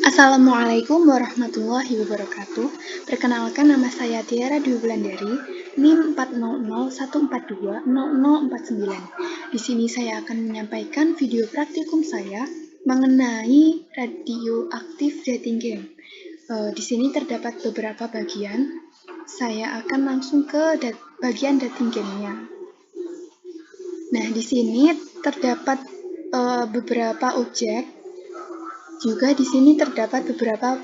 Assalamualaikum warahmatullahi wabarakatuh. Perkenalkan, nama saya Tiara Dwi Wulandari, NIM 40014200049. Di sini saya akan menyampaikan video praktikum saya mengenai radioaktif dating game. Di sini terdapat beberapa bagian. Saya akan langsung ke bagian dating game-nya. Nah, di sini terdapat beberapa objek. Juga di sini terdapat beberapa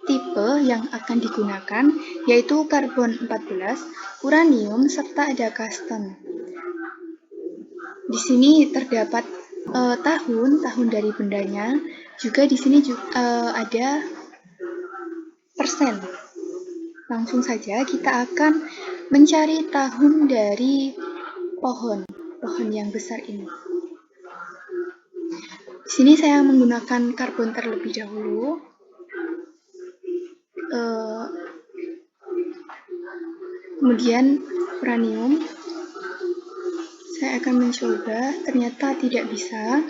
tipe yang akan digunakan, yaitu karbon 14, uranium, serta ada custom. Di sini terdapat tahun dari bendanya. Juga di sini ada persen. Langsung saja kita akan mencari tahun dari pohon yang besar ini. Di sini saya menggunakan karbon terlebih dahulu. Kemudian uranium. Saya akan mencoba, ternyata tidak bisa.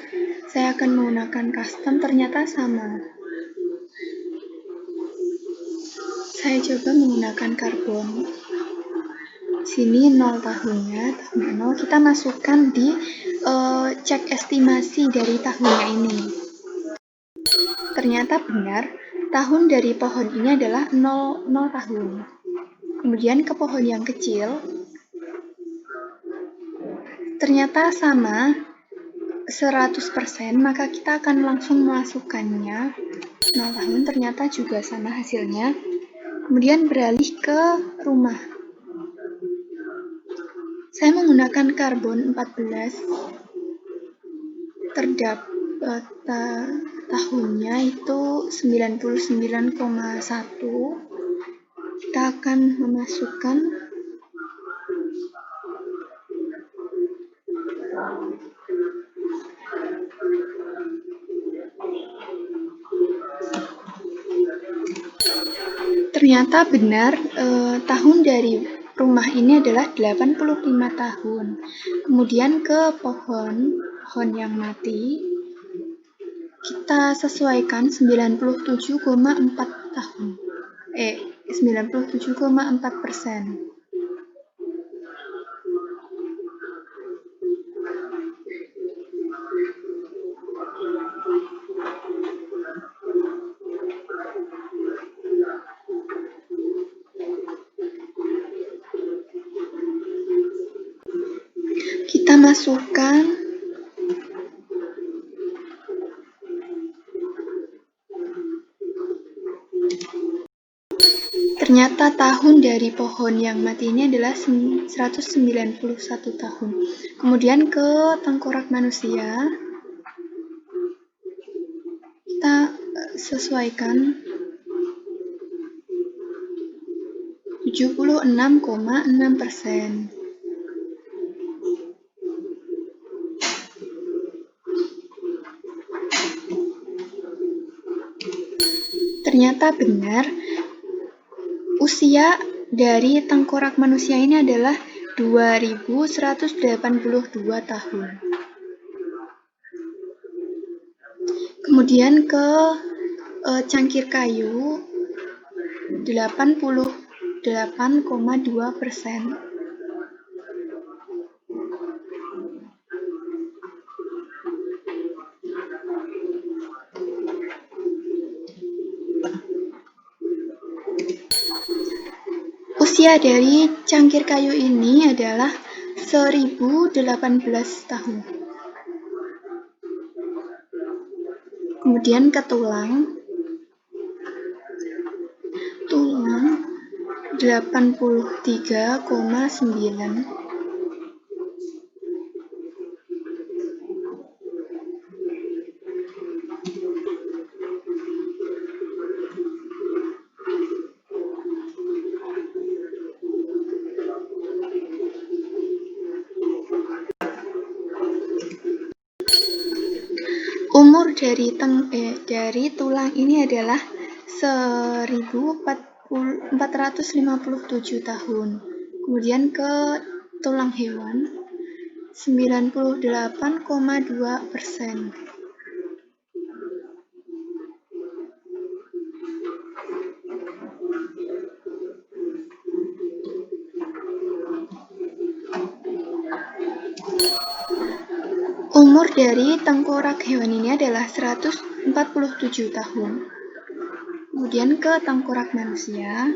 Saya akan menggunakan custom, ternyata sama. Saya coba menggunakan karbon. Sini 0 tahunnya, tahun 0. Kita masukkan di cek estimasi dari tahunnya ini. Ternyata benar, tahun dari pohon ini adalah 0 tahun. Kemudian ke pohon yang kecil, ternyata sama 100%, maka kita akan langsung memasukkannya. 0 tahun ternyata juga sama hasilnya. Kemudian beralih ke rumah. Saya menggunakan karbon 14. Terdapat tahunnya itu 99,1. Kita akan memasukkan ternyata benar, tahun dari rumah ini adalah 85 tahun. Kemudian ke pohon yang mati, kita sesuaikan 97,4 tahun. 97,4%. Kita masukkan ternyata tahun dari pohon yang mati ini adalah 191 tahun. Kemudian ke tengkorak manusia, kita sesuaikan 76,6%. Ternyata benar, usia dari tengkorak manusia ini adalah 2182 tahun. Kemudian ke cangkir kayu, 88,2%. Usia dari cangkir kayu ini adalah 1018 tahun. Kemudian ke tulang 83,9. Umur dari tulang ini adalah 1457 tahun. Kemudian ke tulang hewan 98,2%. Umur dari tengkorak hewan ini adalah 147 tahun. Kemudian ke tengkorak manusia,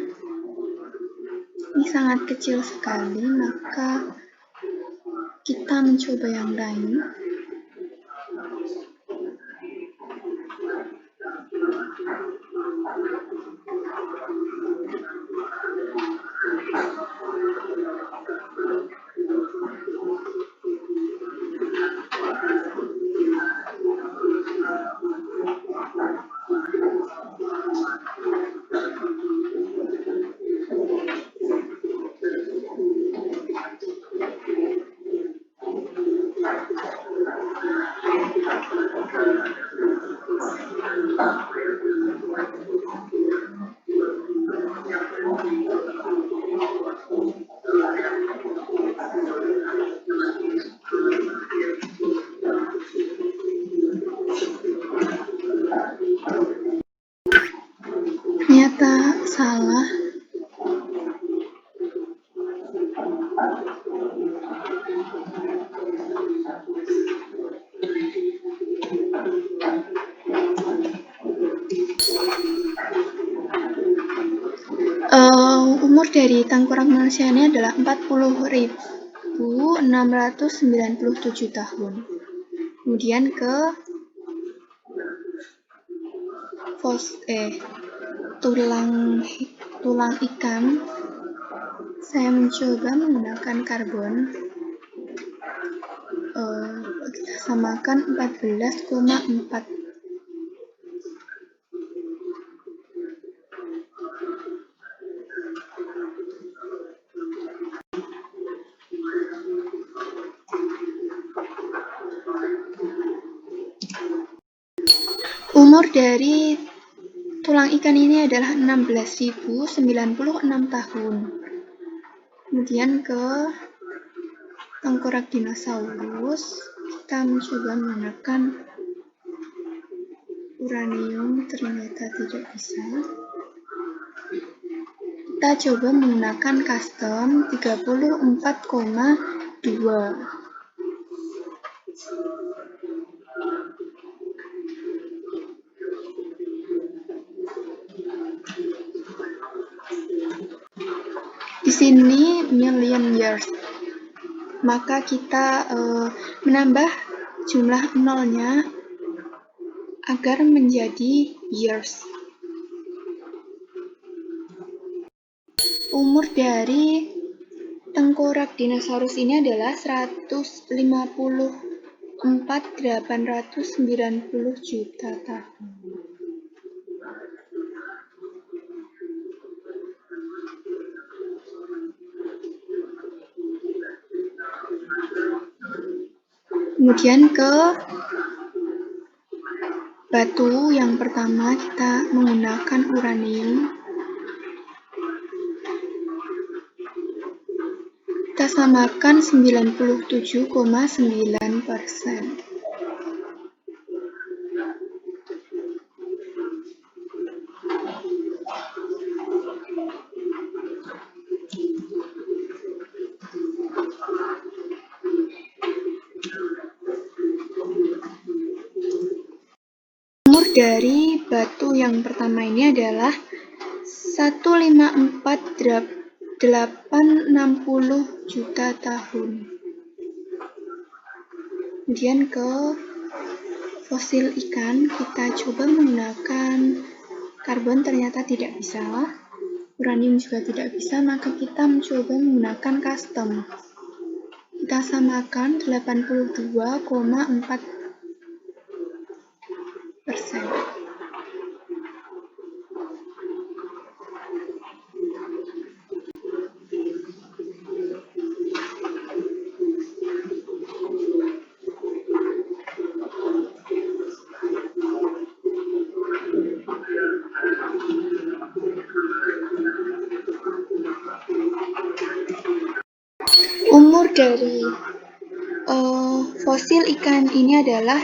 ini sangat kecil sekali, maka kita mencoba yang lain. Ternyata salah. Umur dari tengkorak manusia ini adalah 40.697 tahun. Kemudian ke tulang ikan, saya mencoba menggunakan karbon. Kita samakan 14,4. Umur dari tulang ikan ini adalah 16.096 tahun. Kemudian ke tengkorak dinosaurus, kita mencoba menggunakan uranium, ternyata tidak bisa. Kita coba menggunakan custom 34,2. Di sini million years, maka kita menambah jumlah nolnya agar menjadi years. Umur dari tengkorak dinosaurus ini adalah 154.890 juta tahun. Kemudian ke batu yang pertama, kita menggunakan uranium. Kita samakan 97,9%. Umur dari batu yang pertama ini adalah 154.860 juta tahun. Kemudian ke fosil ikan, kita coba menggunakan karbon, ternyata tidak bisa. Uranium juga tidak bisa, maka kita mencoba menggunakan custom. Kita samakan 82,4%. Umur dari fosil ikan ini adalah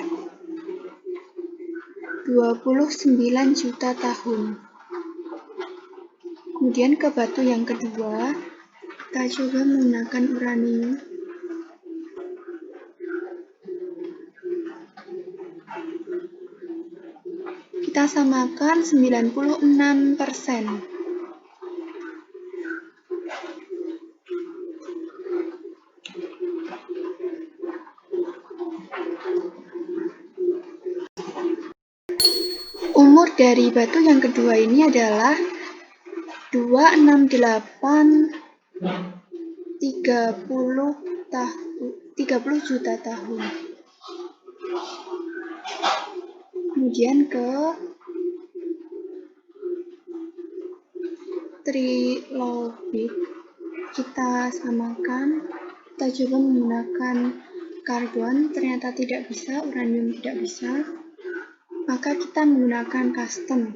29 juta tahun. Kemudian ke batu yang kedua, kita coba menggunakan uranium. Kita samakan 96%. Umur dari batu yang kedua ini adalah 268 30 juta tahun. Kemudian ke trilobit, kita samakan, kita coba menggunakan karbon, ternyata tidak bisa, uranium tidak bisa, maka kita menggunakan custom.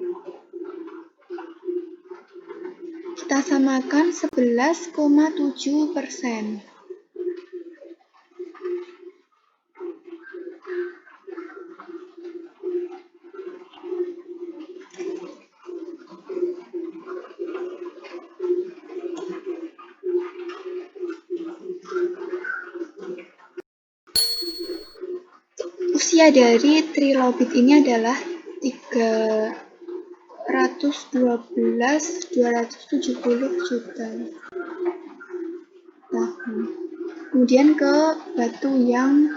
Kita samakan 11,7%. Usia dari trilobit ini adalah 270 juta tahun. Kemudian ke batu yang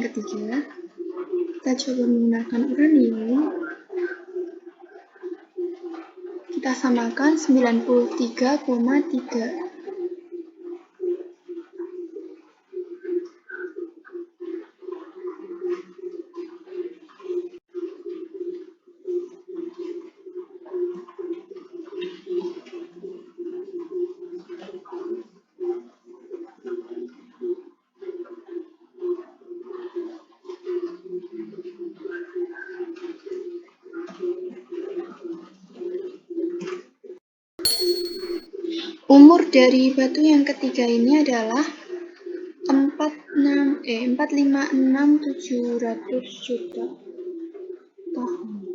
ketiga, kita coba menggunakan uranium. Kita samakan 93,3. Umur dari batu yang ketiga ini adalah 456.700 juta tahun.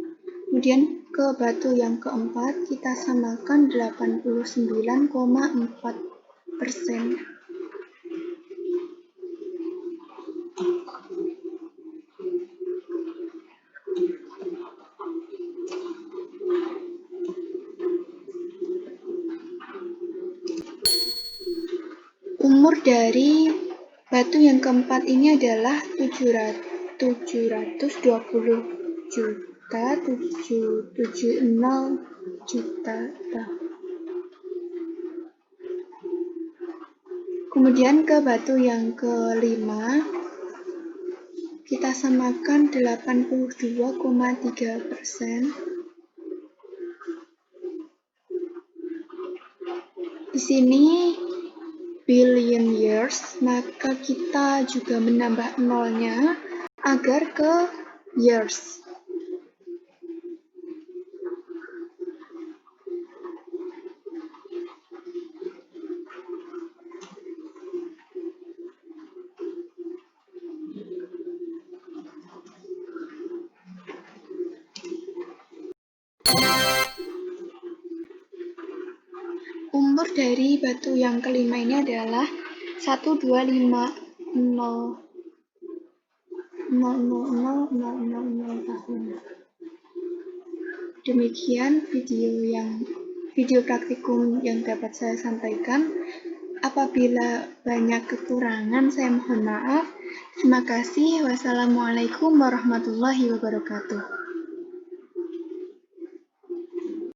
Kemudian ke batu yang keempat kita samakan 89,4%. Umur dari batu yang keempat ini adalah 720 juta 770 juta tahun. Kemudian ke batu yang kelima kita samakan 82,3%. Di sini billion years, maka kita juga menambah nolnya agar ke years. Umur dari batu yang kelima ini adalah 125.000.000 tahun. Demikian video praktikum yang dapat saya sampaikan. Apabila banyak kekurangan, saya mohon maaf. Terima kasih. Wassalamualaikum warahmatullahi wabarakatuh.